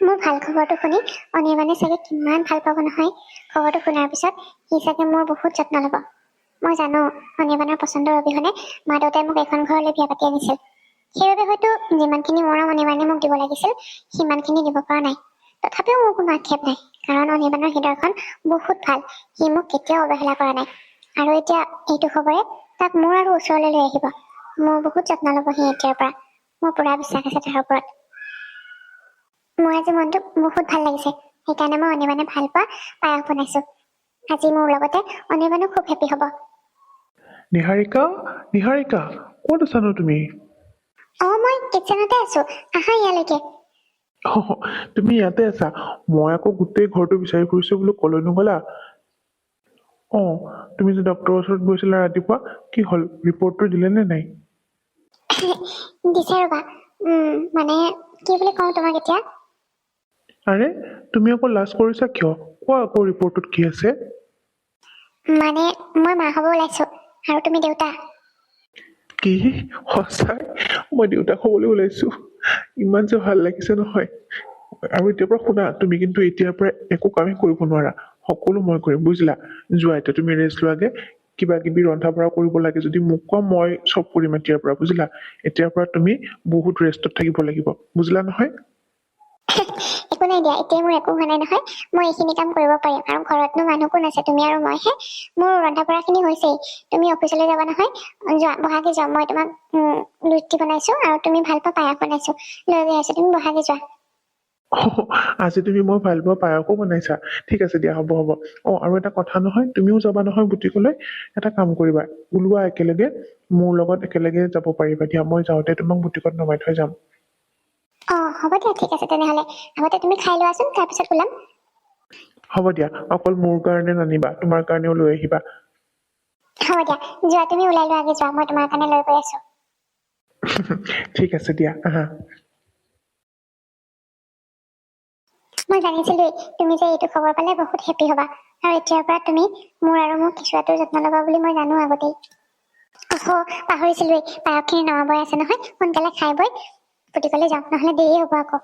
মোৰ ভাল খবৰটো শুনি অনিৰ্বাণে চাগে কিমান ভাল পাব নহয়। খবৰটো শুনাৰ পিছত সি চাগে মোৰ বহুত যত্ন ল'ব। মই জানো অনিৰ্বাণৰ পচন্দৰ অবিহনে মা দেউতাই মোক এখন ঘৰলৈ বিয়া পাতি আনিছিল। সেইবাবে হয়তো যিমানখিনি মৰম অনিৰ্বাণে মোক দিব লাগিছিল সিমানখিনি দিব পৰা নাই। তথাপিও মোৰ কোনো আক্ষেপ নাই, কাৰণ অনিৰ্বাণৰ হৃদয়খন বহুত ভাল। সি মোক কেতিয়াও অৱহেলা কৰা নাই। আৰু এতিয়া এইটো খবৰে তাক মোৰ আৰু ওচৰলৈ লৈ আহিব। মোৰ বহুত যত্ন ল'ব সি এতিয়াৰ পৰা। মোৰ পুৰা বিশ্বাস আছে তাৰ ওপৰত। মোৰ আজি মনটো বহুত ভাল লাগিছে, সেইকাৰণে মই অনিৰ্বাণে ভাল পোৱা পায়স বনাইছো। আজি মোৰ লগতে অনিৰ্বাণো খুব হেপ্পী হ'ব। নিহাৰিকা, নিহাৰিকা, ক'ত আছানো তুমি? মই কিটচেনতে আছো, আহা ইয়ালৈকে। অহ, তুমি ইয়াতে আছা? মই আকৌ গোটেই ঘৰটো বিচাৰি ফুৰিছো বোলো কলৈনো গলা। তুমি যে ডক্টৰৰ ওচৰত গৈছিলা ৰাতিপুৱা, কি হ'ল, ৰিপৰ্টটো দিলে নে নাই? দিছে ৰবা। মানে কি বুলি কওঁ তোমাক এতিয়া? আৰে, তুমি আকৌ লাজ কৰিছা কিয়? কোৱা আকৌ ৰিপৰ্টটোত কি আছে? মানে মই মা হ'ব ওলাইছো, আৰু তুমি দেউতা। কি? সঁচাই? মই দেউতাক হবলৈ ওলাইছো। ইমান যে ভাল লাগিছে নহয়। আৰু এতিয়াৰ পৰা শুনা, তুমি কিন্তু এতিয়াৰ পৰা একো কামেই কৰিব নোৱাৰা। সকলো মই কৰিম, বুজিলা? যোৱা, এতিয়া তুমি ৰেষ্ট লোৱাগে। কিবা কিবি ৰন্ধা বঢ়া কৰিব লাগে যদি মোক কোৱা, মই চব কৰিম এতিয়াৰ পৰা, বুজিলা? এতিয়াৰ পৰা তুমি বহুত ৰেষ্টত থাকিব লাগিব, বুজিলা নহয়? একো নাই দিয়া, এতিয়াই মোৰ একো হোৱা নাই নহয়। মই এইখিনি কাম কৰিব পাৰিম, আৰু ঘৰতনো মানুহ কোন আছে, তুমি আৰু মইহে। মোৰ ৰন্ধা বঢ়া খিনি হৈছেই। তুমি অফিচলৈ যাবা নহয়, যোৱা বহাগে যোৱা। মই তোমাক ৰুটি বনাইছো আৰু তুমি ভাল পোৱা পায়স বনাইছো, লৈ গৈ আছো, তুমি বহাগে যোৱা। আজি তুমি মই ভাল পোৱা পায়সো বনাইছা? ঠিক আছে দিয়া, হ'ব হ'ব। আৰু এটা কথা নহয়, তুমিও যাবা নহয় বুটিকলৈ? এটা কাম কৰিবা, ওলোৱা একেলগে, মোৰ লগত একেলগে যাব পাৰিবা দিয়া। মই যাওঁতে তোমাক বুটিকত নমাই থৈ যাম। হ'ব দিয়া, ঠিক আছে তেনেহলে। আগতে তুমি খাই লোৱাচোন, তাৰপিছত ওলাম। হ'ব দিয়া, অকল মোৰ কাৰণে নানিবা, তোমাৰ কাৰণেও লৈ আহিবা। হ'ব দিয়া, যোৱা তুমি ওলাই লোৱা, আগে যোৱা, মই তোমাৰ কাৰণে লৈ গৈ আছো। ঠিক আছে দিয়া, আহা। মই জানিছিলোৱেই তুমি যে এইটো খবৰ পালে বহুত হেপ্পী হবা, আৰু এতিয়াৰ পৰা তুমি মোৰ আৰু মোৰ কেঁচুৱাটোৰ যত্ন ল'বা বুলি মই জানো আগতেই। পাহৰিছিলোৱেই, পায়সখিনি নমাবই আছে নহয়, সোনকালে খাই বৈ বুটিকলৈ যাওঁ, নহলে দেৰি হ'ব আকৌ।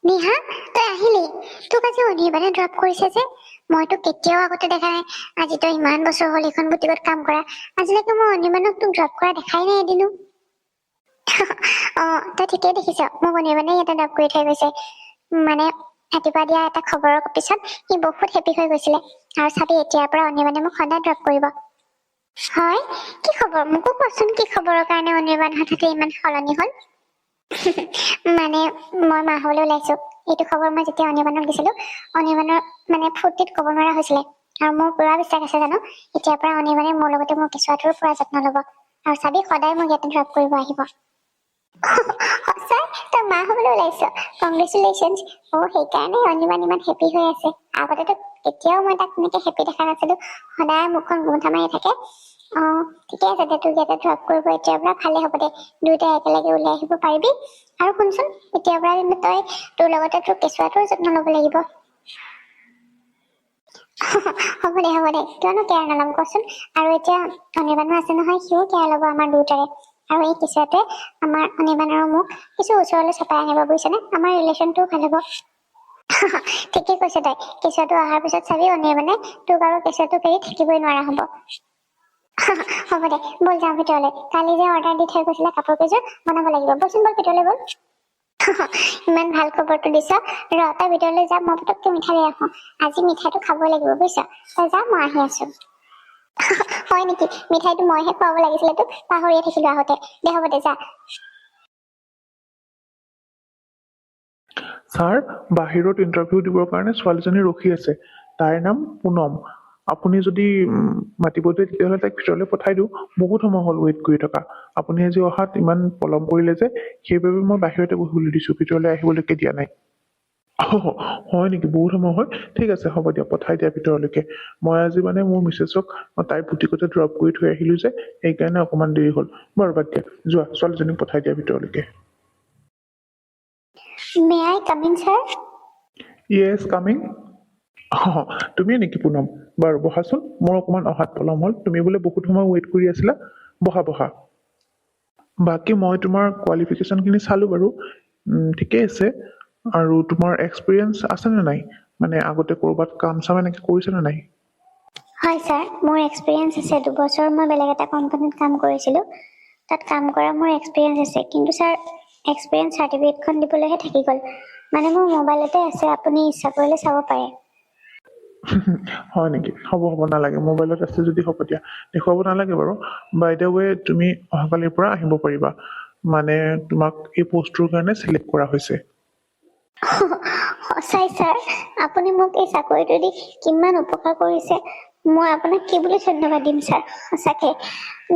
নিহা, তই আহিলি? তোক আজি অনিৰ্বাণে ড্ৰপ কৰিছে যে? মই তোক কেতিয়াও আগতে দেখা নাই। আজি তই ইমান বছৰ হ'ল এইখন বুটিকত কাম কৰা, আজিলৈকে মই অনিৰ্বাণক তোক ড্ৰপ কৰা দেখাই নাই এদিনো। তই ঠিকেই দেখিছ, মোক অনিৰ্বাণে ইয়াতে ড্ৰপ কৰি থৈ গৈছে। মানে ৰাতিপুৱা দিয়া এটা খবৰৰ পিছত সি বহুত হেপ্পী হৈ গৈছিলে। আৰু চাবি, এতিয়াৰ পৰা অনিৰ্বাণে মোক সদায় ড্ৰপ কৰিব। হয়? কি খবৰ? মোকো কোৱাচোন, কি খবৰৰ কাৰণে অনিৰ্বাণ হঠাতে ইমান সলনি হ'ল? মানে মই মা হবলৈ ওলাইছো, এইটো খবৰ মই যেতিয়া অনিৰ্বাণক দিছিলো, অনিৰ্বাণৰ মানে ফূৰ্তিত ক'ব নোৱাৰা হৈছিলে। আৰু মোৰ পুৰা বিশ্বাস আছে জানো, এতিয়াৰ পৰা অনিৰ্বাণে মোৰ লগতে মোৰ কেঁচুৱাটোৰ পুৰা যত্ন ল'ব। আৰু চাবি, সদায় মোক ইয়াতে ড্ৰপ কৰিব আহিব। সঁচাই? তই মা হবলৈ ওলাইছ? কংগ্ৰেচুলেশ্যনছ। সেইকাৰণে অনিৰ্বাণ ইমান হেপ্পী হৈ আছে। আগতেতো কেতিয়াও মই তাক এনেকে হেপ্পী দেখা নাছিলো, সদায় মুখখন গোন্ধা মাৰি থাকে। ঠিকে আছে দে, তোক ইয়াতে ড্ৰপ কৰিব এতিয়াৰ পৰা, ভালে হ'ব দে। দুয়োটাই একেলগে ওলাই আহিব পাৰিবি। আৰু শুনচোন, এতিয়াৰ পৰা কিন্তু তই তোৰ লগতে তোৰ কেঁচুৱাটোৰ যত্ন ল'ব লাগিব। হ'ব দে, কিয়নো কেয়াৰ নল'ম কচোন। আৰু এতিয়া অনিৰ্বাণো আছে নহয়, সিও কেয়াৰ ল'ব আমাৰ দুয়োটাৰে। আৰু এই কেঁচুৱাটোৱে আমাৰ অনিৰ্বাণ আৰু মোক কিছু ওচৰলৈ চপাই আনিব, বুজিছনে? আমাৰ ৰিলেশ্যনটোও ভাল হ'ব। ঠিকেই কৈছ তই। কেঁচুৱাটো অহাৰ পিছত চাবি, অনিৰ্বাণে তোক আৰু কেঁচুৱাটোক এৰি থাকিবই নোৱাৰা হ'ব। হ'ব দে, ব'ল যাওঁ ভিতৰলৈ। কালি যে অৰ্ডাৰ দি থৈ গৈছিলে কাপোৰ কেইযোৰ, বনাব লাগিব। ব'লচোন, ব'ল ভিতৰলৈ ব'ল। ইমান ভাল খবৰটো দিছ। তই ভিতৰলৈ যা, মই পতককে মিঠাই লৈ আহো। আজি মিঠাইটো খাবই লাগিব, বুজিছ? তই যা, মই আহি আছো। হয় নেকি? মিঠাইটো মইহে খুৱাব লাগিছিলে তোক, পাহৰিয়ে থাকিলো আহোতে। দে হ'ব দে, যা। ছাৰ, বাহিৰত ইণ্টাৰভিউ দিবৰ কাৰণে ছোৱালীজনী ৰখি আছে। তাইৰ নাম পুনম। আপুনি যদি মাতিব দিয়ে, তেতিয়াহ'লে তাইক ভিতৰলৈ পঠাই দিওঁ। বহুত সময় হ'ল ৱেইট কৰি থকা। আপুনি আজি অহাত ইমান পলম কৰিলে যে, সেইবাবে মই বাহিৰতে বহিবলৈ দিছো, ভিতৰলৈ আহিবলৈকে দিয়া নাই। হয় নেকি? বহুত সময় হ'ল? ঠিক আছে, হ'ব দিয়া, পঠাই দিয়া ভিতৰলৈকে। মই আজি মানে মোৰ মিছেছক তাইৰ বুটিকতে ড্ৰপ কৰি থৈ আহিলো যে, সেইকাৰণে অকমান দেৰি হ'ল। বাৰু বাদ দিয়া, যোৱা, ছোৱালীজনীক পঠাই দিয়া ভিতৰলৈকে। May I come in, sir? Yes, coming. তুমিয়ে নেকি পুনম? বাৰু বহাচোন, মোৰ অকমান অহাত পলম হ'ল। তুমি বোলে বহুত সময় ৱেইট কৰি আছিলা। বহা বহা। বাকী মই তোমাৰ কোৱালিফিকেশ্যনখিনি চালো বাৰু। ঠিকেই আছে। আৰু তোমাৰ এক্সপিৰিয়েঞ্চ আছেনে নাই? মানে আগতে ক'ৰবাত কাম চাম এনেকৈ কৰিছেনে নাই? হয় ছাৰ, মোৰ এক্সপিৰিয়েঞ্চ আছে। 2 বছৰ মই বেলেগ এটা কোম্পানীত কাম কৰিছিলোঁ। তাত কাম কৰা মোৰ এক্সপিৰিয়েঞ্চ আছে, কিন্তু ছাৰ এক্সপিৰিয়েঞ্চ চাৰ্টিফিকেটখন দিবলৈহে থাকি গ'ল। মানে মোৰ মোবাইলতে আছে, আপুনি ইচ্ছা কৰিলে চাব পাৰে। হয় নেকি? হ'ব নালাগে, মোবাইলত আছে যদি হ'ব দিয়া, দেখুৱাব নালাগে বাৰু। বাই দ্য ৱে, তুমি অহাকালিৰ পৰা আহিব পাৰিবা। মানে তোমাক এই পষ্টটোৰ কাৰণে চিলেক্ট কৰা হৈছে। সঁচাই ছাৰ, আপুনি মোক এই চাকৰিটো দি কিমান উপকাৰ কৰিছে। মই আপোনাক কি বুলি ধন্যবাদ দিম ছাৰ। সঁচাকে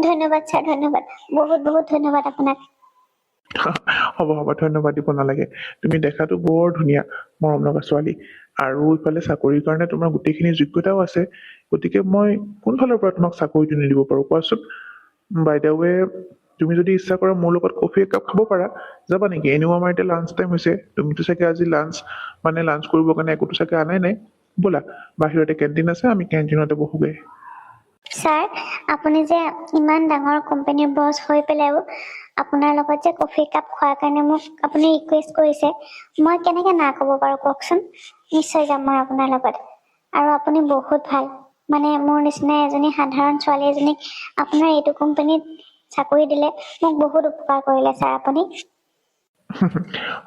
ধন্যবাদ ছাৰ, ধন্যবাদ, বহুত বহুত ধন্যবাদ আপোনাক। হ'ব ধন্যবাদ দিব নালাগে। তুমি দেখাতো বৰ ধুনীয়া, মৰম লগা ছোৱালী। আৰু ইফালে চাকৰিৰ কাৰণে তোমাৰ গোটেইখিনি যোগ্যতাও আছে। গতিকে মই কোনফালৰ পৰা তোমাক চাকৰিটো নিদিব পাৰো কোৱাচোন? বাই দ্য ৱে, তুমি যদি ইচ্ছা কৰা মোৰ লগত কফি একাপ খাব পাৰা। যাবা নেকি? এনেও আমাৰ এতিয়া লাঞ্চ টাইম হৈছে। তুমিতো চাগে আজি লাঞ্চ কৰিবৰ কাৰণে একোতো চাগে আনাই নাই। ব'লা, বাহিৰতে কেণ্টিন আছে, আমি কেণ্টিনতে বহোগে। ছাৰ, আপুনি যে ইমান ডাঙৰ কোম্পানীৰ বছ হৈ পেলাইও আপোনাৰ লগত যে কফি কাপ খোৱাৰ কাৰণে মোক আপুনি ৰিকুৱেষ্ট কৰিছে, মই কেনেকে না ক'ব পাৰো কওকচোন? নিশ্চয় যাম মই আপোনাৰ লগত। আৰু আপুনি বহুত ভাল। মানে মোৰ নিচিনা এজনী সাধাৰণ ছোৱালী এজনীক আপোনাৰ এইটো কোম্পানীত চাকৰি দিলে মোক বহুত উপকাৰ কৰিলে ছাৰ আপুনি।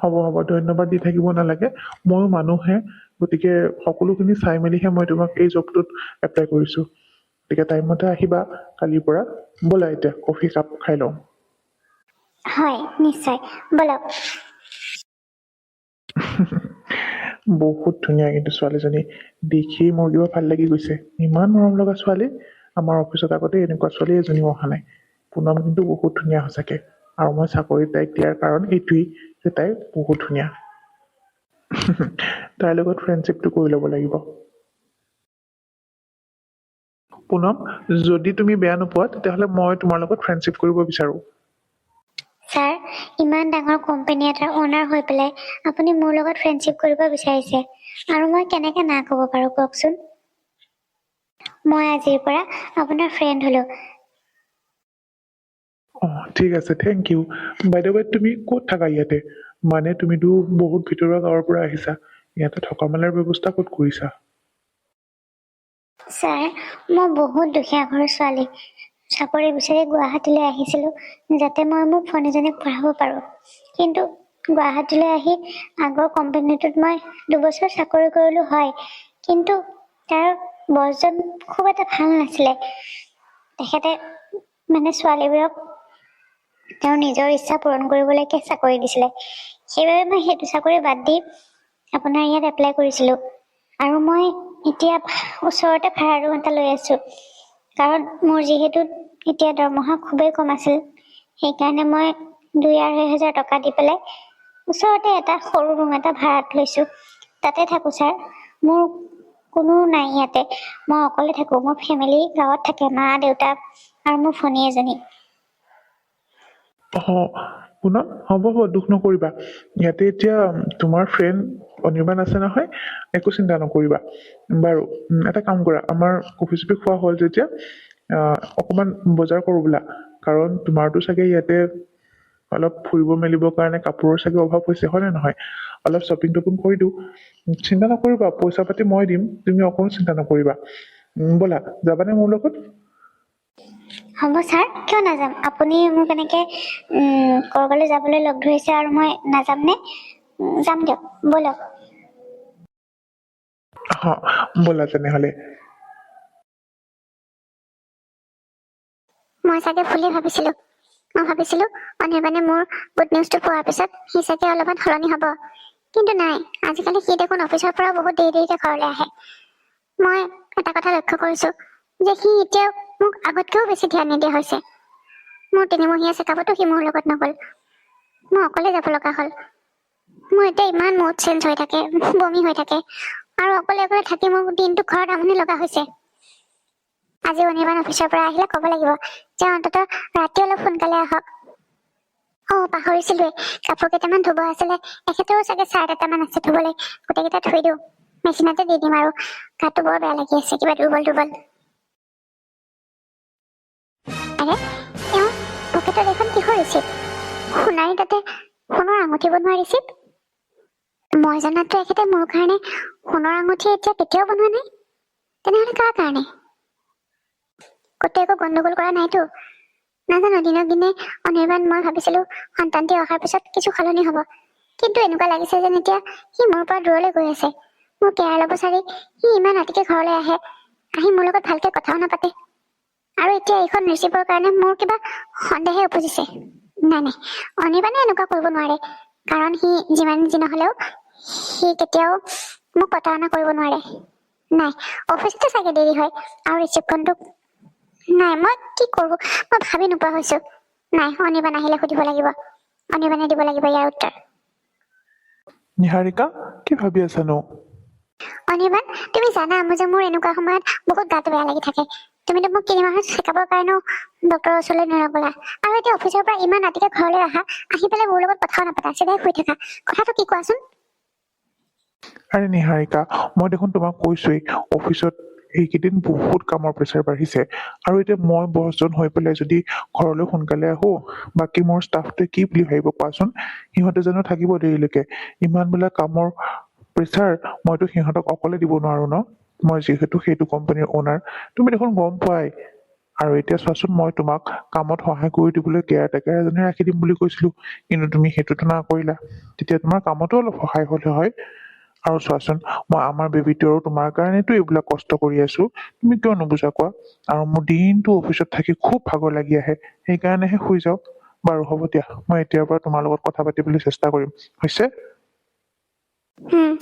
হ'ব ধন্যবাদ দি থাকিব নালাগে। ময়ো মানুহে, গতিকে সকলোখিনি চাই মেলিহে মই তোমাক এই জবটোত এপ্লাই কৰিছো। গতিকে টাইমতে আহিবা কালিৰ পৰা। ব'লা এতিয়া কফি কাপ খাই লওঁ। হয় নিশ্চয়, বলক। বহুত ধুনীয়া কিন্তু ছোৱালীজনী, দেখি মোৰ কিবা ভাল লাগি গৈছে। ইমান মৰম লগা ছোৱালী। আমাৰ অফিচত আগতে এনেকুৱা ছোৱালী এজনীও অহা নাই। পুনম কিন্তু বহুত ধুনীয়া সঁচাকে। আৰু মই চাকৰি তাইক দিয়াৰ কাৰণ এইটোৱেই যে তাই বহুত ধুনীয়া। তাইৰ লগত ফ্ৰেণ্ডশ্বিপটো কৰি ল'ব লাগিব। পুনম, যদি তুমি বেয়া নোপোৱা তেতিয়াহ'লে মই তোমাৰ লগত ফ্ৰেণ্ডশ্বিপ কৰিব বিচাৰো। ছাৰ, ইমান ডাঙৰ কোম্পানী এটাৰ অনাৰ হৈ পেলাই আপুনি মোৰ লগত ফ্ৰেণ্ডশ্বিপ কৰিব বিচাৰিছে, আৰু মই কেনেকে না ক'ব পাৰো কওকচোন? মই আজিৰ পৰা আপোনাৰ ফ্ৰেণ্ড হলো। ঠিক আছে, thank you. By the way, তুমি ক'ত থাকা ইয়াতে? মানে তুমিতো বহুত ভিতৰুৱা গাঁৱৰ পৰা আহিছা। ইয়াতে থকা মেলাৰ ব্যৱস্থা ক'ত কৰিছা? ছাৰ, মই বহুত দুখীয়া ঘৰৰ ছোৱালী। চাকৰি বিচাৰি গুৱাহাটীলৈ আহিছিলো, যাতে মই মোৰ ভনীজনীক পঢ়াব পাৰো। কিন্তু গুৱাহাটীলৈ আহি আগৰ কোম্পানীটোত মই 2 বছৰ চাকৰি কৰিলো হয়, কিন্তু তাৰ বছজন খুব এটা ভাল নাছিলে। তেখেতে মানে ছোৱালীবোৰক তেওঁৰ নিজৰ ইচ্ছা পূৰণ কৰিবলৈকে চাকৰি দিছিলে। সেইবাবে মই সেইটো চাকৰি বাদ দি আপোনাৰ ইয়াত এপ্লাই কৰিছিলো। আৰু মই এতিয়া ওচৰতে ভাড়া ৰুম এটা লৈ আছো, কাৰণ মোৰ যিহেতু এতিয়া দৰমহা খুবেই কম আছিল। সেইকাৰণে মই 2-2.5 হাজাৰ টকা দি পেলাই ওচৰতে এটা সৰু ৰুম এটা ভাড়াত লৈছো। তাতে থাকো ছাৰ। মোৰ কোনো নাই ইয়াতে, মই অকলে থাকো। মোৰ ফেমিলি গাঁৱত থাকে, মা দেউতা আৰু মোৰ ভনী এজনী। পুনম, হ'ব দুখ নকৰিবা। ইয়াতে এতিয়া তোমাৰ ফ্ৰেণ্ড অনিৰ্বাণ আছে নহয়, একো চিন্তা নকৰিবা। বাৰু, এটা কাম কৰা, আমাৰ কফি চফি খোৱা হ'ল যেতিয়া অকমান বজাৰ কৰো বোলা। কাৰণ তোমাৰতো চাগে ইয়াতে অলপ ফুৰিব মেলিবৰ কাৰণে কাপোৰৰ চাগে অভাৱ হৈছে, হয় নে নহয়? অলপ শ্বপিং টপিং কৰি দিওঁ। চিন্তা নকৰিবা, পইচা পাতি মই দিম, তুমি অকণো চিন্তা নকৰিবা। ব'লা, যাবানে মোৰ লগত? হ'ব ছাৰ, কিয় নাযাম? আপুনি মোক এনেকে কৰবালৈ যাবলৈ লগ ধৰিছে আৰু মই নাযাম নে? যাম দিয়ক, বলক। ব'লা তেনেহলে। মই চাগে ভুলেই ভাবিছিলো। মই ভাবিছিলো অনিৰ্বাণে মোৰ গুড নিউজটো পোৱাৰ পিছত সি চাগে অলপমান সলনি হ'ব। কিন্তু নাই, আজিকালি সি দেখোন অফিচৰ পৰা বহুত দেৰিকে ঘৰলৈ আহে। মই এটা কথা লক্ষ্য কৰিছো যে সি এতিয়া মোক আগতকৈও বেছি ধ্যান নিদিয়া হৈছে। মোৰ 3 মহীয়া চেকআপতো সি মোৰ লগত নগ'ল। মই অকলে যাব লগা হ'ল। মোৰ এতিয়া ইমান মুড চেঞ্জ হৈ থাকে, বমি হৈ থাকে, আৰু অকলে থাকি মোৰ দিনটো ঘৰত আমনি লগা হৈছে। আজি অনিৰ্বাণ অফিচৰ পৰা আহিলে ক'ব লাগিব যে অন্তত ৰাতি অলপ সোনকালে আহক। পাহৰিছিলোৱে, কাপোৰ কেইটামান ধুব আছিলে। এখেতৰো চাগে চাৰ্ট এটামান আছে ধুবলৈ, গোটেইকেইটা থৈ দিওঁ, মেচিনতে দি দিম। আৰু গাটো বৰ বেয়া লাগি আছে, কিবা দুৰ্বল দুৰ্বল। আৰে, তেওঁৰ পকেটত এখন কিহৰ ৰিচিপ্ট? সোণাৰী তাতে সোণৰ আঙুঠি বনোৱা ৰিচিপ্ট? মই জনাততো এখেতে মোৰ কাৰণে সোণৰ আঙুঠি এতিয়া কেতিয়াও বনোৱা নাই। তেনেহ'লে কাৰ কাৰণে? ক'তো একো গণ্ডগোল কৰা নাইতো? নাজানো, দিনক দিনে অনিৰ্বাণ, মই ভাবিছিলো সন্তানটি অহাৰ পিছত কিছু সলনি হ'ব, কিন্তু এনেকুৱা লাগিছে যেন এতিয়া সি মোৰ পৰা দূৰলৈ গৈ আছে। মোৰ কেয়াৰ ল'ব চাৰি সি ইমান ৰাতিকে ঘৰলৈ আহে, আহি মোৰ লগত ভালকে কথাও নাপাতে। আৰু এতিয়া এইখন ৰিচিপ্টৰ কাৰণে মোৰ কিবা সন্দেহে উপজিছে। নাই নাই, অনিৰ্বাণে এনেকুৱা কৰিব নোৱাৰে, কাৰণ সি যিমান যি নহ'লেও সি কেতিয়াও মোক প্ৰতাৰণা কৰিব নোৱাৰে। নাই, অফিচতে চাগে দেৰি হয়, আৰু ৰিচিপ্টখনটো নাই। মই কি কৰো মই ভাবি নোপোৱা হৈছো। নাই, অনিৰ্বাণ আহিলে সুধিব লাগিব, অনিৰ্বাণে দিব লাগিব ইয়াৰ উত্তৰ। নিহাৰিকা, কি ভাবি আছানো? অনিৰ্বাণ, তুমি জানা মোৰ এনেকুৱা সময়ত বহুত গাটো বেয়া লাগি থাকে। তুমিতো মোক 3 মাহত চেকআপৰ কাৰণেও ডক্টৰৰ ওচৰলৈ নগলা, আৰু এতিয়া অফিচৰ পৰা ইমান ৰাতিকে ঘৰলৈ আহা, আহি পেলাই মোৰ লগত কথাও নাপাতা, চিধাই শুই থাকা। কথাটো কি কোৱাচোন? আৰে নিহাৰিকা, মই দেখোন তোমাক কৈছোৱেই, অফিচত এইকেইদিন বহুত কামৰ প্ৰেছাৰ বাঢ়িছে, আৰু এতিয়া মই বছজন হৈ পেলাই যদি ঘৰলৈ সোনকালে আহো, বাকী মোৰ ষ্টাফটোৱে কি বুলি ভাবিব কোৱাচোন? সিহঁতে জানো থাকিব দেৰিলৈকে? ইমান বিলাক কামৰ প্ৰেছাৰ মইতো সিহঁতক অকলে দিব নোৱাৰো ন, মই যিহেতু সেইটো কোম্পানীৰ অ'নাৰ। তুমি দেখোন গম পোৱাই। আৰু এতিয়া চোৱাচোন, মই তোমাক কামত সহায় কৰি দিবলৈ কেয়াৰ টেকাৰ এজনে ৰাখি দিম বুলি কৈছিলো, কিন্তু তুমি সেইটোতো নকৰিলা। তেতিয়া তোমাৰ কামতো অলপ সহায় হলে হয়। আৰু চোৱাচোন, মই আমাৰ বেবীটো আৰু তোমাৰ কাৰণেতো এইবিলাক কষ্ট কৰি আছো, তুমি কিয় নুবুজা কোৱা? আৰু মোৰ দিনটো অফিচত থাকি খুব ভাগৰ লাগি আহে, সেইকাৰণেহে শুই যাওঁ। বাৰু হ'ব দিয়া, মই এতিয়াৰ পৰা তোমাৰ লগত কথা পাতিবলৈ চেষ্টা কৰিম, হৈছে?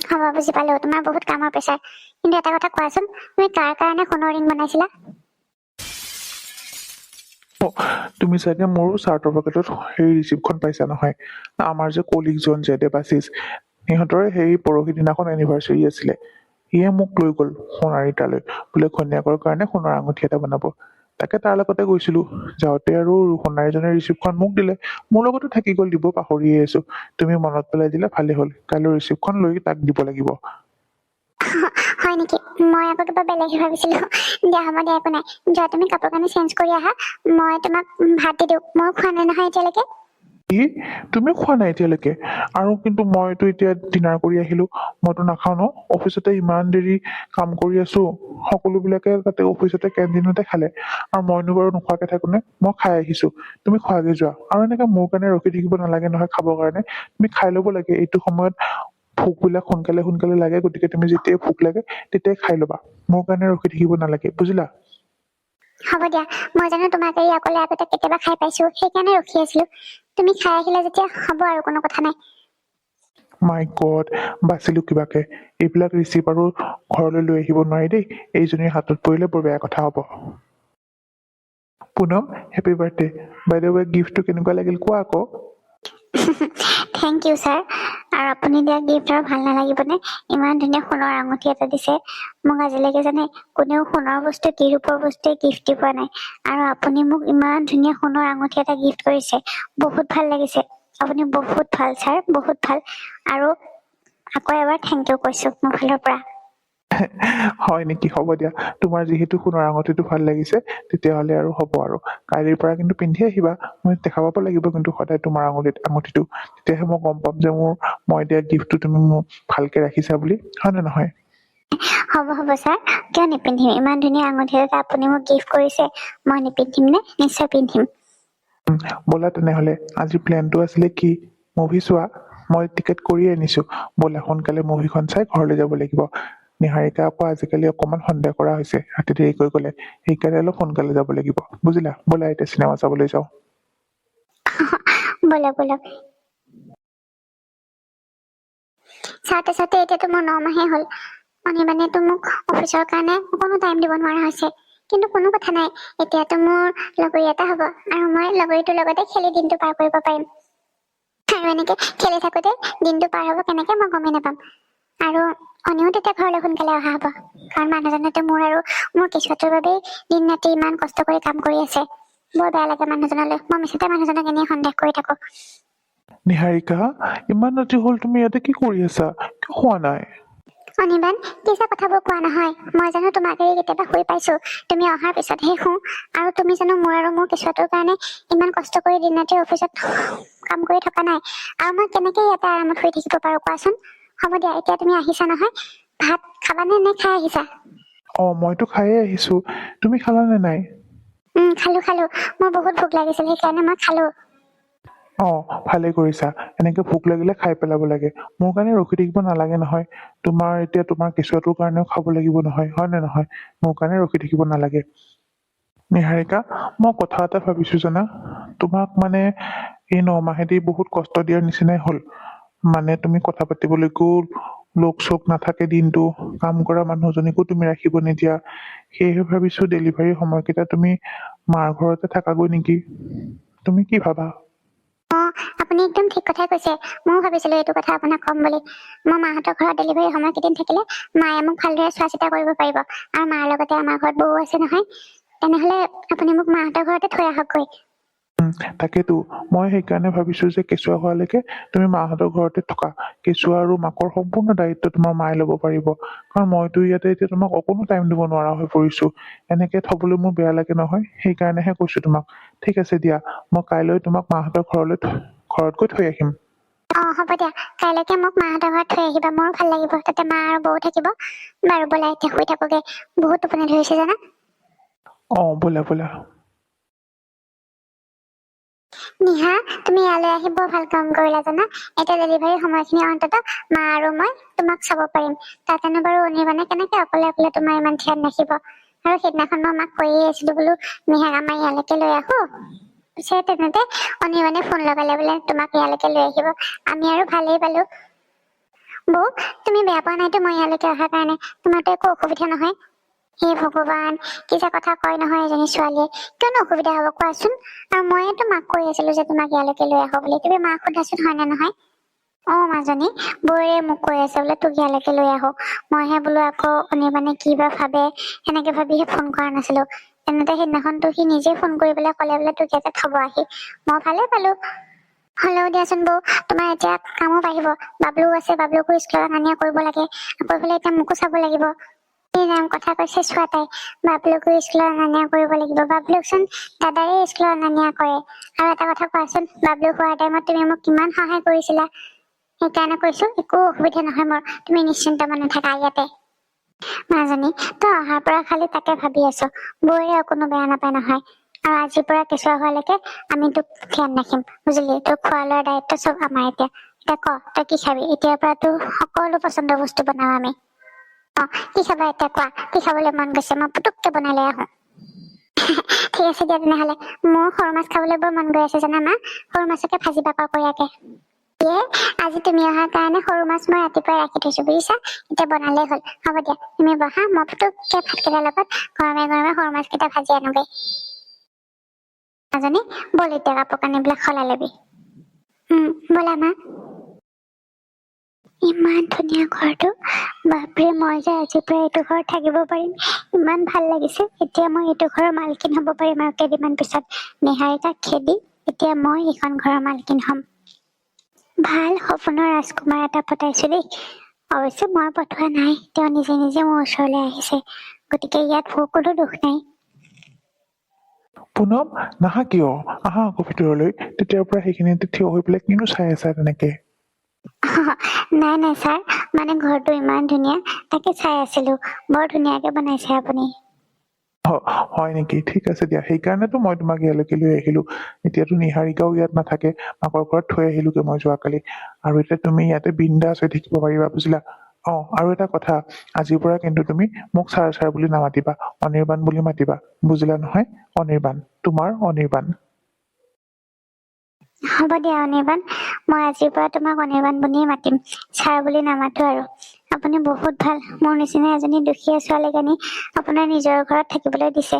হ'ব, বুজি পালো, তোমাৰ বহুত কামৰ প্ৰেছাৰ। কিন্তু এটা কথা কোৱাচোন, তুমি কাৰ কাৰণে সোণৰ ৰিং বনাইছিলা? তুমি চাগে মোৰ চাৰ্টৰ পকেটত সেই ৰিচিপ্টখন পাইছা নহয়। আমাৰ যে কলিগজন যে দেৱাশিছ, সিহঁতৰে সেই পৰহি দিনাখন এনিভাৰ্চাৰী আছিলে। সিয়ে মোক লৈ গ'ল সোণাৰীতালৈ, বোলে ঘৈণীয়েকৰ কাৰণে সোণৰ আঙুঠি এটা বনাব। তাকে তাৰ লগতে গৈছিলো, যাওঁতে আৰু সোণাৰীজনে ৰিচিপ্টখন মোক দিলে। মোৰ লগতো থাকি গ'ল, দিব পাহৰিয়ে আছো। তুমি মনত পেলাই দিলে ভালে হ'ল, কাইলৈ ৰিচিপ্টখন লৈ তাক দিব লাগিব। হয় নেকি? মই আকৌ কিবা বেলেগহে ভাবিছিলো। দিয়া হ'ব দিয়া, একো নাই। যোৱা, তুমি কাপোৰ কানি চেঞ্জ কৰি আহা, মই তোমাক ভাত দি দিওঁ। মই খোৱা নাই নহয় এতিয়ালৈকে। কি? তুমি খোৱা নাই এতিয়ালৈকে? আৰু কিন্তু মইতো এতিয়া ডিনাৰ কৰি আহিলো, মইতো নাখাও ন। অফিচতে ইমান দেৰি কাম কৰি আছো, সকলোবিলাকে তাতে অফিচতে কেণ্টিনতে খালে, আৰু মইনো বাৰু নোখোৱাকে থাকোনে? মই খাই আহিছো, তুমি খোৱাগে যোৱা। আৰু এনেকে মোৰ কাৰণে ৰখি থাকিব নালাগে নহয় খাবৰ কাৰণে, তুমি খাই ল'ব লাগে। এইটো সময়ত ভোক বিলাক সোনকালে সোনকালে লাগে, গতিকে তুমি যেতিয়াই ভোক লাগে তেতিয়াই খাই ল'বা। মোৰ কাৰণে ৰখি থাকিব নালাগে, বুজিলা? হ'ব দিয়া, মই জানো তোমাক এৰি অকলে আগতে কেতিয়াবা খাই পাইছো, সেইকাৰণে ৰখি আছিলো। তুমি খাই আহিলে যেতিয়া হ'ব, আৰু কোনো কথা নাই। মাই গড, বাচিলো কিবাকে। এইবিলাক ৰিচিপ্ট আৰু ঘৰলৈ লৈ আহিব নোৱাৰি দেই, এইজনীৰ হাতত পৰিলে বৰ বেয়া কথা হ'ব। Punam, happy birthday. By the way, গিফ্টটো কেনেকুৱা লাগিল কোৱা আকৌ? Thank you sir. আৰু আপুনি দিয়া গিফ্ট আৰু ভাল নালাগিবনে? ইমান ধুনীয়া সোণৰ আঙুঠি এটা দিছে। মোক আজিলৈকে জানে কোনেও সোণৰ বস্তু কি ৰূপৰ বস্তুৱে গিফ্ট দি পোৱা নাই, আৰু আপুনি মোক ইমান ধুনীয়া সোণৰ আঙুঠি এটা গিফ্ট কৰিছে। বহুত ভাল লাগিছে। আপুনি বহুত ভাল ছাৰ, বহুত ভাল। আৰু আকৌ এবাৰ থেংক ইউ কৈছো মোৰ ফালৰ পৰা। হয় নেকি? হ'ব দিয়া, তোমাৰ যিহেতু সোণৰ আঙুঠিটো ভাল লাগিছে, তেতিয়াহলে আৰু হ'ব। আৰু কাইলৈৰ পৰা কিন্তু পিন্ধি আহিবা, মই দেখা পাব লাগিব কিন্তু সদায় তোমাৰ আঙুঠিটো। তেতিয়াহে মই গম পাম যে মই দিয়া গিফ্টটো তুমি মোক ভালকে ৰাখিছা বুলি, হয় নে নহয়? হ'ব হ'ব ছাৰ, কিয় নিপিন্ধিম? ইমান ধুনীয়া আঙুঠি এটা আপুনি মোক গিফ্ট কৰিছে, মই নিপিন্ধিম নে? নিশ্চয় পিন্ধিম। ব'লা তেনেহলে, আজি প্লেনটো আছিলে কি? মুভি চোৱা? মই টিকেট কৰি আনিছো, ব'লা সোনকালে মুভিখন চাই ঘৰলৈ যাব লাগিব। নিহাৰিকা আকৌ আজিকালি অকমান সন্দেহ কৰা হৈছে ৰাতি দেৰিকৈ গলে, সেইকাৰণে অলপ সোনকালে যাব লাগিব, বুজিলা? ব'লা এতিয়া চিনেমা চাবলৈ যাওঁ। বলক বলক। চাওঁতে চাওঁতে এতিয়াতো মোৰ 9 মাহে হ'ল। অনিৰ্বাণেতো মোক অফিচৰ কাৰণে কোনো টাইম দিব নোৱাৰা হৈছে। কিন্তু কোনো কথা নাই, এতিয়াতো মোৰ লগৰী এটা হ'ব, আৰু মই লগৰীটোৰ লগতে খেলি দিনটো পাৰ কৰিব পাৰিম। আৰু এনেকে খেলি থাকোতে দিনটো পাৰ হ'ব কেনেকে মই গমেই নাপাম। আৰু অনিও তেতিয়া ঘৰলৈ সোনকালে অহা হ'ব, কাৰণ মানুহজনেতো মোৰ কেঁচুৱাটোৰ বাবেই দিন ৰাতি ইমান কষ্ট কৰি কাম কৰি আছে। বৰ বেয়া লাগে মানুহজনলৈ, মই মিছতে মানুহজনক এনেই সন্দেহ কৰি থাকো। নিহাৰিকা, ইমান ৰাতি হ'ল, তুমি ইয়াতে কি কৰি আছা? কিয় শুৱা নাই? অনিৰ্বাণ, কি যে কথাবোৰ কোৱা নহয়। মই জানো তোমাক এৰি কেতিয়াবা শুই পাইছো, তুমি অহাৰ পিছতহে শুওঁ। আৰু তুমি জানো মোৰ আৰু মোৰ কেঁচুৱাটোৰ কাৰণে ইমান কষ্ট কৰি দিন ৰাতি অফিচত কাম কৰি থকা নাই। আৰু মই কেনেকে ইয়াতে আৰামত শুই থাকিব পাৰো কোৱাচোন। হ'ব দিয়া, এতিয়া তুমি আহিছা নহয়, ভাত খাবানে নে খাই আহিছা? মইতো খায়ে আহিছো, তুমি খালানে নাই? খালো খালো, মোৰ বহুত ভোক লাগিছিল, সেইকাৰণে মই খালো। ভালে কৰিছা। এনেকে ভোক লাগিলে খাই পেলাব লাগে। মোৰ কাৰণে ৰখি থাকিব নালাগে নহয়। তোমাৰ কেঁচুৱাটোৰ কাৰণেও খাব লাগিব নহয়, হয় নে নহয়? মোৰ কাৰণে ৰখি থাকিব নালাগে। নিহাৰিকা, মই কথা এটা ভাবিছো জানা। তোমাক মানে এই 9 মাহেদি বহুত কষ্ট দিয়াৰ নিচিনাই হ'ল। মানে তুমি কথা পাতিবলৈকো লোক চোক নাথাকে, দিনটো কাম কৰা মানুহজনীকো তুমি ৰাখিব নিদিয়া। সেয়েহে ভাবিছো ডেলিভাৰীৰ সময়কেইটা তুমি মাৰ ঘৰতে থাকাগৈ নেকি। তুমি কি ভাবা? আপুনি একদম ঠিক কথাই কৈছে। ময়ো ভাবিছিলো এইটো কথা আপোনাক ক'ম বুলি। মই মাহঁতৰ ঘৰত ডেলিভাৰী সময় কেইদিন থাকিলে মায়ে মোক ভালদৰে চোৱা চিতা কৰিব পাৰিব। আৰু মাৰ লগতে আমাৰ ঘৰত বৌ আছে নহয়। তেনেহলে আপুনি মোক মাহঁতৰ ঘৰতে থৈ আহকগৈ। তাকেতো মই সেইকাৰণে ভাবিছো যে কেঁচুৱা হোৱালৈকে তুমি মাহঁতৰ ঘৰতে থকা। কেঁচুৱা আৰু মাকৰ সম্পূৰ্ণ দায়িত্ব তোমাৰ মায়ে ল'ব পাৰিব। কাৰণ মইতো ইয়াতে এতিয়া তোমাক অকণো টাইম দিব নোৱাৰা হৈ পৰিছো। এনেকে থবলৈ মোৰ বেয়া লাগে নহয়, সেইকাৰণেহে কৈছো তোমাক। ঠিক আছে দিয়া, মই কাইলৈ তোমাক মাহঁতৰ ঘৰত গৈ থৈ আহিম। হ'ব দিয়া, কাইলৈকে মোক মাহঁতৰ ঘৰত থৈ আহিবা, মোৰো ভাল লাগিব। তাতে মা আৰু বৌ থাকিব। বাৰু ব'লা, এতিয়া শুই থাকোগে, বহুত টোপনি ধৰিছে জানা। ব'লা ব'লা। নিহা, তুমি ইয়ালৈ আহি বৰ ভাল কাম কৰিলা জানা। এতিয়া ডেলিভাৰী সময়খিনি অন্তত মা আৰু মই তোমাক চাব পাৰিম। তাতেনো বাৰু অনিৰ্বাণে কেনেকে অকলে অকলে তোমাৰ ইমান ধ্যান ৰাখিব। আৰু সেইদিনাখন মই মাক কৈয়ে আছিলো বোলো নিহাক আমাৰ ইয়ালৈকে লৈ আহো। পিছে তেনেতে অনিৰ্বাণে ফোন লগালে বোলে তোমাক ইয়ালৈকে লৈ আহিব। আমি আৰু ভালেই পালো। বৌ, তুমি বেয়া পোৱা নাইতো মই ইয়ালৈকে অহাৰ কাৰণে? তোমাৰতো একো অসুবিধা নহয়? হে ভগৱান, কি যে কথা কয় নহয় এজনী ছোৱালীয়ে। কিয়নো অসুবিধা হব কোৱাচোন? আৰু মইতো মাক কৈ আছিলো যে তোমাক ইয়ালৈকে লৈ আহো বুলি। তুমি মাক সোধাচোন, হয় নে নহয়? মাজনী, বৌৰে মোক কৈ আছে বোলে তোক ইয়ালৈকে লৈ আহো। মইহে বোলো আকৌ অনিৰ্বাণে কি বা ভাবে, সেনেকে ভাবিহে ফোন কৰা নাছিলো। তেনেতে সেইদিনাখনতো সি নিজে ফোন কৰি পেলাই ক'লে বোলে তোক ইয়াতে থব আহি। মই ভালে পালো। হ'লেও দিয়াচোন বৌ, তোমাৰ এতিয়া কামো বাঢ়িব। বাবলু আছে, বাবলুকো স্কুলত অনা নিয়া কৰিব লাগে। আকৌ এইফালে এতিয়া মোকো চাব লাগিব। কথা কৈছে চোৱা তাই, বাবলুকো স্কুলত অনা নিয়া কৰিব লাগিব। বাবলুকচোন দাদাৰে স্কুলত অনা নিয়া কৰে। আৰু এটা কথা কোৱাচোন, বাবলু হোৱাৰ টাইমত তুমি মোক কিমান সহায় কৰিছিলা। সেইকাৰণে কৈছো একো অসুবিধা নহয় মোৰ, তুমি নিশ্চিন্ত মনে থাকা ইয়াতে। মাজনী, তই অহাৰ পৰা খালি তাকে ভাবি আছো, বৌৰে কোনো বেয়া নাপায় নহয়। আৰু আজিৰ পৰা কেঁচুৱা হোৱালৈকে আমি তোক ধ্যান ৰাখিম, বুজিলি? তোক খোৱা লোৱাৰ দায়িত্ব চব আমাৰ। এতিয়া ক, তই কি খাবি? এতিয়াৰ পৰা তোৰ সকলো পচন্দৰ বস্তু বনাও আমি। কি খাবা এতিয়া কোৱা? কি খাবলৈ মন গৈছে মই পুতুককে বনাই লৈ আহো। ঠিক আছে দিয়া তেনেহলে। মোৰ সৰু মাছ খাবলৈ বৰ মন গৈ আছে জানা মা। সৰু মাছকে ভাজিবা কৰ্কৰীয়াকে। আজি তুমি অহাৰ কাৰণে সৰু মাছ মই ৰাতিপুৱাই ৰাখি থৈছো বুজিছা। এতিয়া বনালেই হ'ল। হ'ব দিয়া, তুমি বহা, মই পুতুককে ভাতকেইটাৰ লগত গৰমে গৰমে সৰু মাছ কেইটা ভাজি আনোগৈ। মাজনী, ব'ল এতিয়া কাপোৰ কানিবিলাক সলাই লবি। ব'লা মা। ইমান ধুনীয়া ঘৰটো। বাপৰে, মই যে আজিৰ পৰা এইটো ঘৰত থাকিব পাৰিম, ইমান ভাল লাগিছে। এতিয়া মই এইটো ঘৰৰ মালকিন হব পাৰিম আৰু কেইদিনমান পিছত। নিহাৰিকাক খেদি এতিয়া মই এইখন ঘৰৰ মালকিন হম। ভাল সপোনৰ ৰাজকুমাৰ এটা পতাইছো দেই। অৱশ্যে মই পঠোৱা নাই, তেওঁ নিজে নিজে মোৰ ওচৰলৈ আহিছে। গতিকে ইয়াত মোৰ কোনো দুখ নাই। পুনম, নাহা কিয়? আহা আকৌ ভিতৰলৈ। তেতিয়াৰ পৰা সেইখিনিতে থিয় হৈ পেলাই কিনো চাই আছা তেনেকে? নাই নাই ছাৰ, মানে ঘৰটো ইমান ধুনীয়া, তাকে চাই আছিলো। বৰ ধুনীয়াকে বনাইছে আপুনি। হয় নেকি? ঠিক আছে দিয়া, সেইকাৰণেতো মই তোমাক ইয়ালৈকে লৈ আহিলো। এতিয়াতো নিহাৰিকাও ইয়াত নাথাকে, মাকৰ ঘৰত থৈ আহিলোগে মই যোৱাকালি। আৰু এতিয়া তুমি ইয়াতে বিন্দাছ হৈ থাকিব পাৰিবা, বুজিলা? আৰু এটা কথা, আজিৰ পৰা কিন্তু তুমি মোক ছাৰ ছাৰ বুলি নামাতিবা, অনিৰ্বাণ বুলি মাতিবা। বুজিলা নহয়? অনিৰ্বাণ, তোমাৰ অনিৰ্বাণ। হ'ব দিয়া অনিৰ্বাণ, মই আজিৰ পৰা তোমাক অনিৰ্বাণ বুলিয়ে মাতিম, ছাৰ বুলি নামাতো আৰু। আপুনি বহুত ভাল। মোৰ নিচিনা এজনী দুখীয়া ছোৱালীক আনি আপোনাৰ নিজৰ ঘৰত থাকিবলৈ দিছে।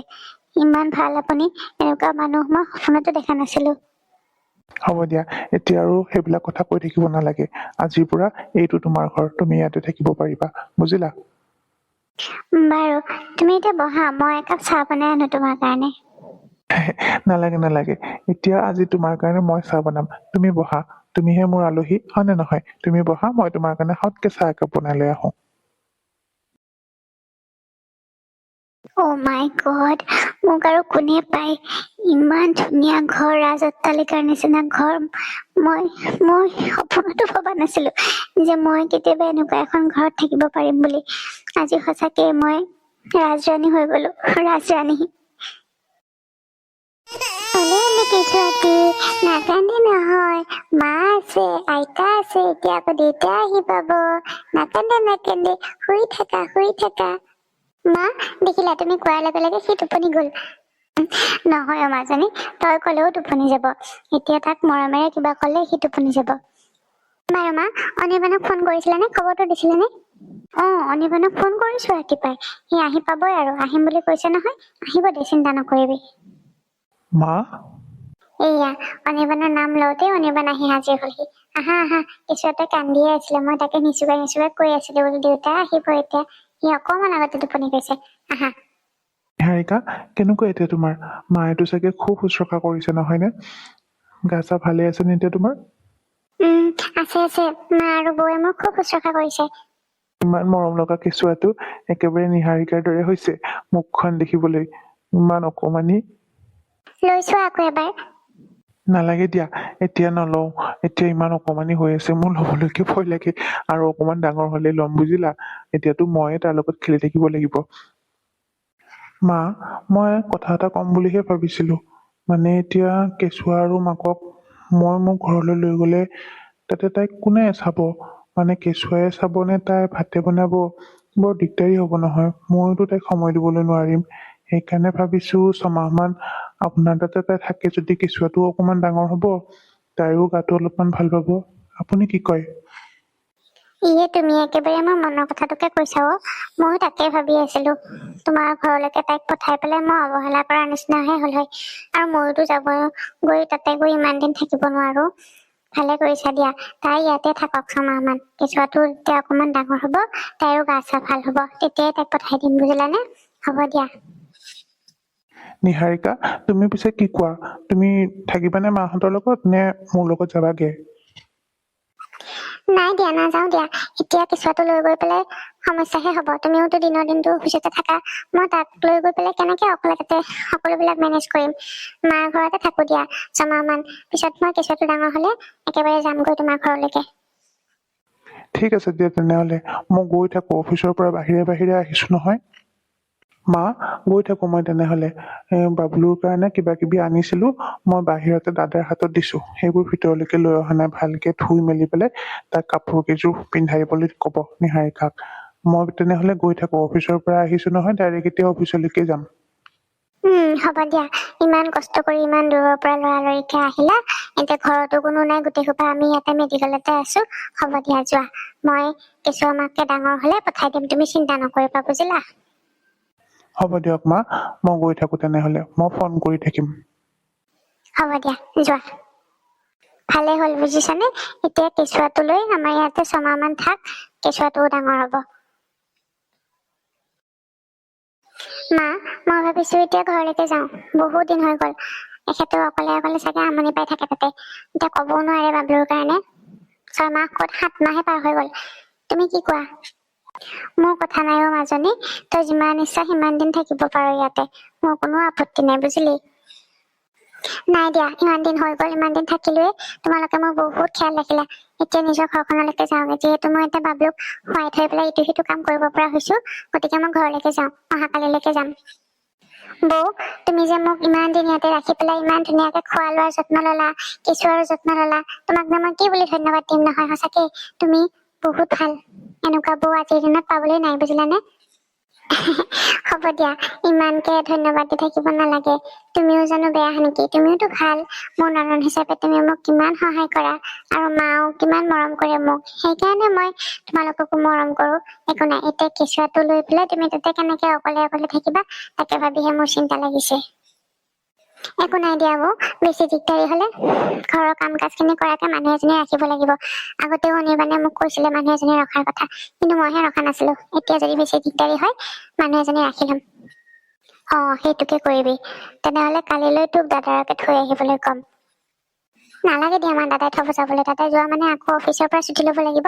ইমান ভাল আপুনি, এনেকুৱা মানুহ মই সপোনতো দেখা নাছিলো। হ'ব দিয়া, এতিয়া আৰু সেইবিলাক কথা কৈ থাকিব নালাগে। আজিৰ পৰা এইটো তোমাৰ ঘৰ, তুমি ইয়াতে থাকিব পাৰিবা, বুজিলা? বাৰু, তুমি এতিয়া বহা, মই একাপ চাহ বনাই আনো তোমাৰ কাৰণে। নালাগে নালাগে, এতিয়া আজি তোমাৰ কাৰণে মই চাহ বনাম। তুমি বহা, তুমিহে মোৰ আলহী, হয় নে নহয়? তুমি বহা, মই তোমাৰ কাৰণে হতকে চাহ একাপ বনাই লৈ আহো। অ' মাই গড, মোক আৰু কোনে পায়? ইমান ধুনীয়া ঘৰ, ৰাজ অট্টালিকাৰ নিচিনা ঘৰ। মই মই সপোনতো ভবা নাছিলো যে মই কেতিয়াবা এনেকুৱা এখন ঘৰত থাকিব পাৰিম বুলি। আজি সঁচাকে মই ৰাজৰাণী হৈ গলো, ৰাজৰাণী। কেঁচুৱাটি নাকান্দি নহয়, মা আছে, আইতা আছে, এতিয়া আকৌ দেউতা আহি পাব। নাকান্দে, শুই থাকা। মা, দেখিলা তুমি কোৱাৰ লগে লগে সি টোপনি গল। নহয় অ মাজনী, তই কলেও টোপনি যাব। এতিয়া তাক মৰমেৰে কিবা কলে সি টোপনি যাব। বাৰু মা, অনিৰ্বাণক ফোন কৰিছিলানে? খবৰটো দিছিলানে? অনিৰ্বাণক ফোন কৰিছো ৰাতিপুৱাই। সি আহি পাবই আৰু, আহিম বুলি কৈছে নহয়। আহিব দে, চিন্তা নকৰিবি। মা? এয়া অনিৰ্বাণৰ নাম লওঁতে অনিৰ্বাণ আহি হাজিৰ হলহি। আহা কেঁচুৱাতে কান্দিয়ে আছিলে, মই তাকে নিচুকাই কৈ আছিলো বোলো দেউতা আহিব এতিয়া। সি অকমান আগতে টোপনি গৈছে। আহা। নিহাৰিকা, কেনেকুৱা এতিয়া তোমাৰ? মায়েতো চাগে খুব শুশ্ৰূষা কৰিছে নহয়নে? গা চা ভালে আছে নে এতিয়া তোমাৰ? আছে। মা আৰু বৌয়ে মোক খুব শুশ্ৰূষা কৰিছে। ইমান মৰম লগা কেঁচুৱাটো একেবাৰে নিহাৰিকাৰ দৰে হৈছে মুখখন দেখিবলৈ, ইমান অকমানি। লৈছো আকৌ এবাৰ। নালাগে দিয়া, এতিয়া নলওঁ। এতিয়া ইমান অকমানি হৈ আছে, মোৰ লবলৈকে ভয় লাগে। আৰু অকমান ডাঙৰ হলে লম, বুজিলা? এতিয়াতো ময়ে তাৰ লগত খেলি থাকিব লাগিব। মা, মই কথা এটা কম বুলিহে ভাবিছিলো। মানে এতিয়া কেঁচুৱা আৰু মাকক মই মোৰ ঘৰলৈ লৈ গলে তাতে তাইক কোনে চাব? মানে কেঁচুৱাই চাব নে তাই ভাতে বনাব? বৰ দিগদাৰী হব নহয়, ময়োতো তাইক সময় দিবলৈ নোৱাৰিম। সেইকাৰণে ভাবিছো 6 মাহ মান আপোনাৰ তাতে তাই থাকে যদি কেঁচুৱাটো অকমান ডাঙৰ হব, তাইৰো গাটো অলপমান ভাল পাব। আপুনি কি কয়? তুমি একেবাৰে মোৰ মনৰ কথাটোকে কৈছা অ। ময়ো তাকে ভাবি আছিলো, তোমাৰ ঘৰলৈকে তাইক পঠাই পেলাই মই অৱহেলা কৰাৰ নিচিনাহে হল হয়। আৰু ময়োতো গৈ তাতে ইমান দিন থাকিব নোৱাৰো। ভালে কৰিছা দিয়া, তাই ইয়াতে থাকক 6 মাহ মান। কেঁচুৱাটো যেতিয়া অকমান ডাঙৰ হব, তাইৰো গা চা ভাল হব, তেতিয়াই তাইক পঠাই দিম, বুজিলানে? হ'ব দিয়া। নিহাৰিকা, তুমি পিছে কি কোৱা? তুমি থাকিবানে মাহঁতৰ লগত, নে মোৰ লগত যাবাগে? নাই দিয়া, নাযাও দিয়া। এতিয়া কেঁচুৱাটো লৈ গৈ পেলাই সমস্যাহে হব। তুমিওতো দিনটো অফিচতে থাকা, মই তাক লৈ গৈ পেলাই কেনেকে অকলে তাতে সকলোবিলাক মেনেজ কৰিম? মাৰ ঘৰতে থাকো দিয়া 6 মাহ মান। পিছত মই কেঁচুৱাটো ডাঙৰ হলে একেবাৰে যামগৈ তোমাৰ ঘৰলৈকে। ঠিক আছে দিয়া তেনেহলে, মই গৈ থাকো। অফিচৰ পৰা বাহিৰে আহিছো নহয়। মা, গৈ থাকো মই তেনেহলে। বাবলুৰ কাৰণে কিবা কিবি আনিছিলো, মই বাহিৰতে দাদাৰ হাতত দিছো। সেইবোৰ ভিতৰলৈকে লৈ অহা নাই। ভালকে ধুই মেলি পেলাই তাক কাপোৰ কেইযোৰ পিন্ধাইবলৈ কব নিহাৰিকাক। মই তেনেহলে গৈ থাকো। অফিচৰ পৰা আহিছো নহয়, ডাইৰেক্ট এতিয়া অফিচলৈকে যাম। হ'ব দিয়া। ইমান কষ্ট কৰি ইমান দূৰৰ পৰা লৰালৰিকে আহিলা, এতিয়া ঘৰতো কোনো নাই, গোটেই সোপা আমি ইয়াতে মেডিকেলতে আছো। হ'ব দিয়া, যোৱা। মই কেঁচুৱা মাকে ডাঙৰ হলে পঠাই দিম, তুমি চিন্তা নকৰিবা, বুজিলা? হ'ব দিয়ক মা, মই গৈ থাকো তেনেহলে। মই ফোন কৰি থাকিম। হ'ব দিয়া, যোৱা। ভালে হল বুজিছানে? এতিয়া কেঁচুৱাটো লৈ আমাৰ ইয়াতে 6 মাহ মান থাক, কেঁচুৱাটোও ডাঙৰ হব। মা, মই ভাবিছো এতিয়া ঘৰলৈকে যাওঁ। বহুত দিন হৈ গল। এখেতো অকলে চাগে আমনি পাই থাকে তাতে। এতিয়া কবও নোৱাৰে বাবলুৰ কাৰণে। 6 মাহ ক'ত, 7 মাহে পাৰ হৈ গল। তুমি কি কোৱা? মোৰ কথা নাই অ মাজনী, তই যিমান ইচ্ছা সিমান দিন থাকিব পাৰ ইয়াতে। মোৰ কোনো আপত্তি নাই, বুজিলি? নাই দিয়া, ইমান দিন হৈ গল, ইমান দিন থাকিলোয়ে। তোমালোকে মোৰ বহুত খেয়াল ৰাখিলা। এতিয়া নিজৰ ঘৰখনলৈকে যাওঁগে। যিহেতু মই এতিয়া বাবলুক শুৱাই থৈ পেলাই ইটো সিটো কাম কৰিব পৰা হৈছো, গতিকে মই ঘৰলৈকে যাওঁ। অহাকালিলৈকে যাম। বৌ, তুমি যে মোক ইমান দিন ইয়াতে ৰাখি পেলাই ইমান ধুনীয়াকে খোৱা লোৱাৰ যত্ন ললা, কেঁচুৱাৰো যত্ন ললা, তোমাক যে মই কি বুলি ধন্যবাদ দিম নহয়। সঁচাকে তুমি বহুত ভাল। এনেকুৱা বৌ আজিৰ দিনত পাবলৈ নাই, বুজিলানে? হ'ব দিয়া, ইমানকে ধন্যবাদ দি থাকিব নালাগে। তুমিও জানো বেয়া নেকি? তুমিওতো ভাল। মোৰ ননদ হিচাপে তুমি মোক কিমান সহায় কৰা, আৰু মাও কিমান মৰম কৰে মোক। সেইকাৰণে মই তোমালোককো মৰম কৰো। একো নাই, এতিয়া কেঁচুৱাটো লৈ পেলাই তুমি তাতে কেনেকে অকলে থাকিবা, তাকে ভাবিহে মোৰ চিন্তা লাগিছে। একো নাই দিয়া বৌ, বেছি দিগদাৰি হলে ঘৰৰ কাম কাজ খিনি কৰাকে মানুহ এজনী ৰাখিব লাগিব। আগতেও অনিৰ্বাণে মোক কৈছিলে মানুহ এজনী ৰখাৰ কথা, কিন্তু মইহে ৰখা নাছিলো। এতিয়া যদি বেছি দিগদাৰি হয়, মানুহ এজনী ৰাখি লম। সেইটোকে কৰিবি। তেনেহলে কালিলৈ তোক দাদাকে থৈ আহিবলৈ কম। নালাগে দিয়া মা দাদাই থব যাবলৈ। দাদাই যোৱা মানে আকৌ অফিচৰ পৰা ছুটি লব লাগিব।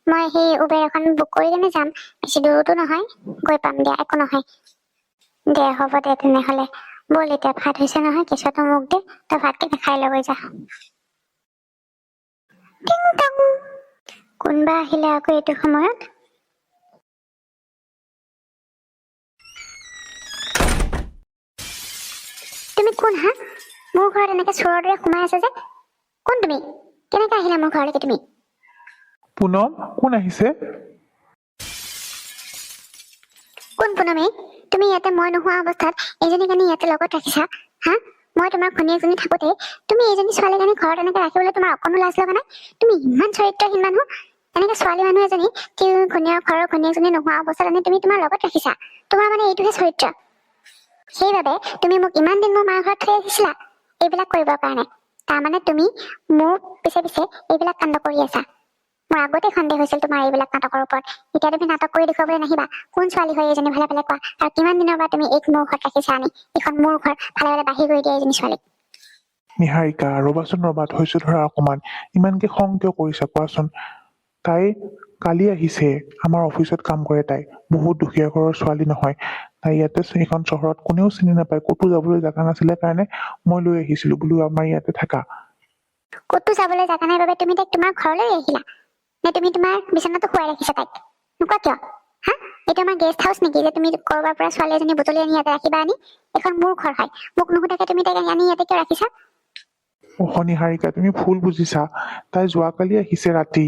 মই সেই উবেৰ এখন বুক কৰি কেনে যাম। বেছি দূৰতো নহয়, গৈ পাম দিয়া, একো নহয়। দে হ'ব দে তেনেহলে বল এতিয়া ভাত হৈছে নহয় কেঁচুৱাটো মোক দে তই ভাতকেইটা খাই লৈ যা টিং টং কোনোবা আহিলে আকৌ এইটো সময়ত তুমি কোন হা মোৰ ঘৰত এনেকে চোৰৰ দৰে সোমাই আছে যে কোন তুমি কেনেকে আহিলা মোৰ ঘৰলৈকে তুমি পুনম কোন আহিছে কোন পুনমে তুমি ইয়াতে মই নোহোৱা অৱস্থাত এইজনী কানি ইয়াতে লগত ৰাখিছা হা মই তোমাৰ ঘনীয়েকজনী থাকোতে তুমি এইজনী ছোৱালী কানি ঘৰত এনেকে ৰাখিবলৈ তোমাৰ অকণো লাজ লগা নাই তুমি ইমান চৰিত্ৰহীন মানুহ এনেকে ছোৱালী মানুহ এজনী ঘনীয়েক ঘৰৰ ঘনীয়েকজনী নোহোৱা অৱস্থাত আনি তুমি তোমাৰ লগত ৰাখিছা তোমাৰ মানে এইটোহে চৰিত্ৰ সেইবাবে তুমি মোক ইমান দিন মোৰ মাৰ ঘৰত থৈ আহিছিলা এইবিলাক কৰিবৰ কাৰণে তাৰমানে তুমি মোৰ পিছে পিছে এইবিলাক কাণ্ড কৰি আছা মোৰ আগতে সন্দেহ হৈছিল তোমাৰ এইবিলাক নাটকৰ ওপৰত এতিয়া তুমি নাটক কৰি দেখুৱাবলৈ নাহিবা কোন ছোৱালী হয় এজনী ভালে ভালে কোৱা আৰু কিমান দিনৰ পৰা তুমি এইক মোৰ ঘৰত ৰাখিছা আনি এইখন মোৰ ঘৰ ভালে ভালে বাহিৰ কৰি দিয়া এজনী ছোৱালীক নিহাৰিকা ৰবাচোন ৰবা থৈছো ধৰা অকমান ইমানকে খং কিয় কৰিছা কোৱাচোন তাই কালি আহিছে আমাৰ অফিচত কাম কৰে তাই বহুত দুখীয়া ঘৰৰ ছোৱালী নহয় তাই ইয়াতে এইখন চহৰত কোনেও চিনি নাপায় ক'তো যাবলৈ জাগা নাছিলে কাৰণে মই লৈ আহিছিলো বোলো আমাৰ ইয়াতে থাকা ক'তো যাবলৈ জাগা নাই বাবে তুমি তাইক তোমাৰ ঘৰলৈ আহিলা নে তুমি তোমাৰ বিচনাটো শুৱাই ৰাখিছা তাইক নোকোৱা কিয় হা এইটো আমাৰ গেষ্ট হাউচ নেকি যে তুমি কৰবাৰ পৰা ছোৱালী এজনী বুটলি আনি ইয়াতে ৰাখিবা আনি এখন মোৰ ঘৰ হয় মোক নুসুধাকে তুমি তাইক আনি ইয়াতে কিয় ৰাখিছা নিহাৰিকা তুমি ভুল বুজিছা তাই যোৱাকালি আহিছে ৰাতি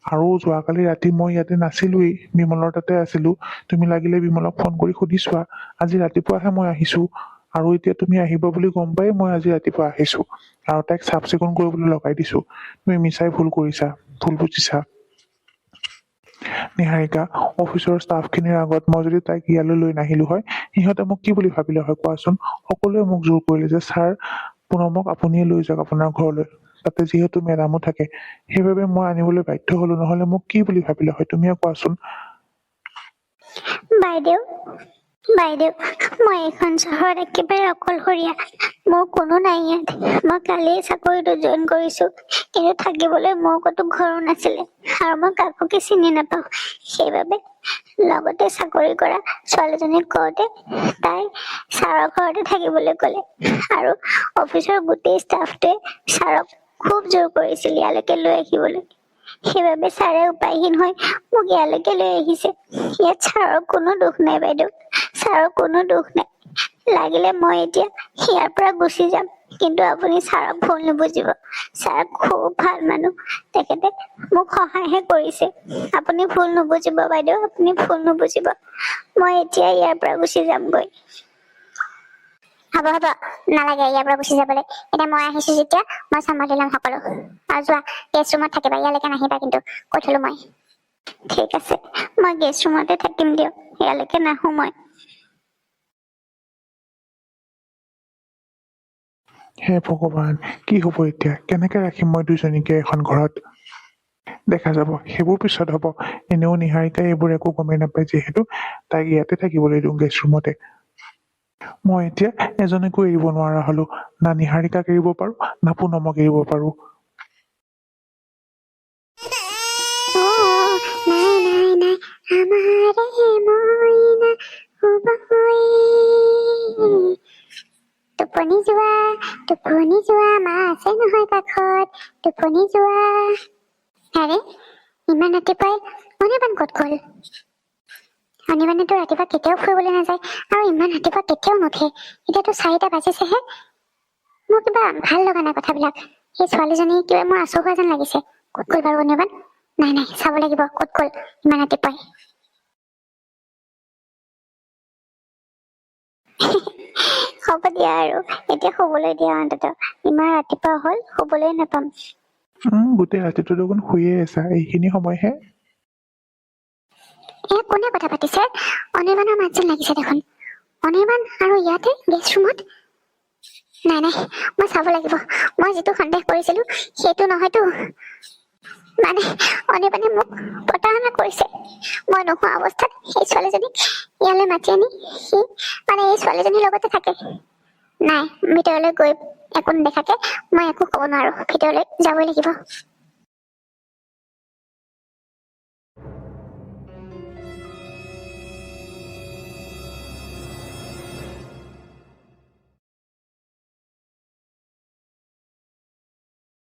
আৰু যোৱাকালি ৰাতি মই ইয়াতে নাছিলোৱেই বিমলৰ তাতে আছিলো তুমি লাগিলে বিমলক ফোন কৰি সুধি চোৱা আজি ৰাতিপুৱাহে মই আহিছো আৰু এতিয়া তুমি আহিব বুলি গম পাই মই আজি ৰাতিপুৱা আহিছো আৰু তাইক চাফ চিকুণ কৰিবলৈ লগাই দিছো তুমি মিছাই ভুল কৰিছা ভুল বুজিছা নিহাৰিকা অফিচৰ ষ্টাফখিনিৰ আগত মই যদি তাইক ইয়ালৈ লৈ নাহিলো হয় সিহঁতে মোক কি বুলি ভাবিলে হয় কোৱাচোন সকলোৱে মোক জোৰ কৰিলে যে ছাৰ পুনমক আপুনিয়ে লৈ যাওক আপোনাৰ ঘৰলৈ তাতে যিহেতু মেডামো থাকে সেইবাবে মই আনিবলৈ বাধ্য হলো নহলে মোক কি বুলি ভাবিলে হয় তুমিয়ে কোৱাচোন বাইদেউ বাইদেউ মই এইখন চহৰত একেবাৰে অকলশৰীয়া মোৰ কোনো নাই ইয়াত মই কালিয়ে চাকৰিটো জইন কৰিছো কিন্তু থাকিবলৈ মোৰ ক'তো ঘৰো নাছিলে আৰু মই কাকোকে চিনি নাপাওঁ সেইবাবে লগতে চাকৰি কৰা ছোৱালীজনীক কওঁতে তাই ছাৰৰ ঘৰতে থাকিবলৈ ক'লে আৰু অফিচৰ গোটেই ষ্টাফটোৱে ছাৰক খুব জোৰ কৰিছিল ইয়ালৈকে লৈ আহিবলৈ সেইবাবে ছাৰে উপায়হীন হৈ মোক ইয়ালৈকে লৈ আহিছে ইয়াত ছাৰৰ কোনো দুখ নাই বাইদেউ ছাৰৰ কোনো দুখ নাই লাগিলে মই এতিয়া ইয়াৰ পৰা গুচি যাম কিন্তু আপুনি ছাৰক ভুল নুবুজিব ছাৰ খুব ভাল মানুহ তেখেতে মোক সহায়হে কৰিছে আপুনি ভুল নুবুজিব বাইদেউ আপুনি ভুল নুবুজিব মই এতিয়া ইয়াৰ পৰা গুচি যামগৈ হ'ব হ'ব নালাগে ইয়াৰ পৰা গুচি যাবলৈ এতিয়া মই আহিছো যেতিয়া মই চম্ভালি ল'ম সকলো আৰু যোৱা গেষ্ট ৰুমত থাকিবা ইয়ালৈকে নাহিবা কিন্তু কৈ থলো মই ঠিক আছে মই গেষ্ট ৰুমতে থাকিম দিয়ক ইয়ালৈকে নাহো মই হে ভগৱান কি হব এতিয়া কেনেকে ৰাখিম মই দুজনীকে এখন ঘৰত দেখা যাব সেইবোৰ পিছত হব এনেও নিহাৰিকাই এইবোৰ একো গমেই নাপায় যিহেতু তাইক ইয়াতে থাকিবলৈ দিওঁ গেষ্ট ৰুমতে মই এতিয়া এজনীকো এৰিব নোৱাৰা হলো না নিহাৰিকাক এৰিব পাৰো না পুনমক এৰিব পাৰো নাই নাই নাই আমাৰে মইনা শুবই টোপনি যোৱা মা আছে নহয় কাষত টোপনি যোৱা আৰে ইমান ৰাতিপুৱাই অনিৰ্বাণ ক'ত গ'ল অনিৰ্বাণেতো ৰাতিপুৱা কেতিয়াও ফুৰিবলৈ নাযায় আৰু ইমান ৰাতিপুৱা কেতিয়াও নুঠে এতিয়াতো 4টা বাজিছেহে মোৰ কিবা ভাল লগা নাই কথাবিলাক সেই ছোৱালীজনী কিবা মোৰ আচহুৱা যেন লাগিছে ক'ত গ'ল বাৰু অনিৰ্বাণ নাই নাই চাব লাগিব ক'ত গ'ল ইমান ৰাতিপুৱাই হ'ব দিয়া আৰু এতিয়া শুবলৈ দিয়া অন্ততঃ ইমান ৰাতিপুৱা হ'ল শুবলৈ নাপাম গোটেই ৰাতিটো দেখোন শুয়ে আছা এইখিনি সময়হে কোনে কথা পাতিছে অনিৰ্বাণৰ মাত যেন লাগিছে দেখোন অনিৰ্বাণ আৰু ইয়াতে গেষ্ট ৰুমত নাই নাই মই চাব লাগিব মই যিটো সন্দেহ কৰিছিলো সেইটো নহয়তো মানে অনিৰ্বাণে মোক প্ৰতাৰণা কৰিছে মই নোহোৱা অৱস্থাত সেই ছোৱালীজনীক ইয়ালৈ মাতি আনি সি মানে এই ছোৱালীজনীৰ লগতে থাকে নাই ভিতৰলৈ গৈ একো নেদেখাকে মই একো ক'ব নোৱাৰো ভিতৰলৈ যাবই লাগিব